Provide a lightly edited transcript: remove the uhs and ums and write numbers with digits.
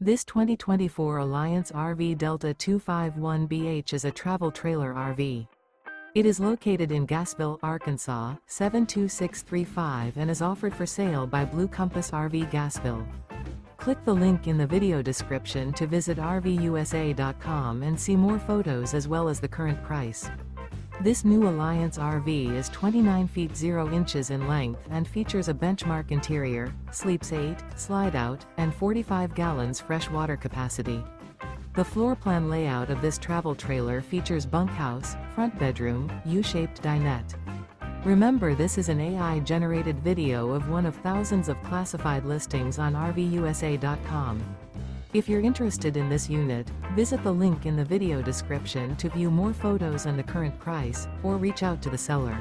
This 2024 Alliance RV Delta 251BH is a travel trailer RV. It is located in Gassville, Arkansas, 72635 and is offered for sale by Blue Compass RV Gassville. Click the link in the video description to visit RVUSA.com and see more photos as well as the current price. This new Alliance RV is 29 feet 0 inches in length and features a benchmark interior, sleeps 8, slide-out, and 45 gallons fresh water capacity. The floor plan layout of this travel trailer features bunkhouse, front bedroom, U-shaped dinette. Remember, this is an AI-generated video of one of thousands of classified listings on RVUSA.com. If you're interested in this unit, visit the link in the video description to view more photos and the current price, or reach out to the seller.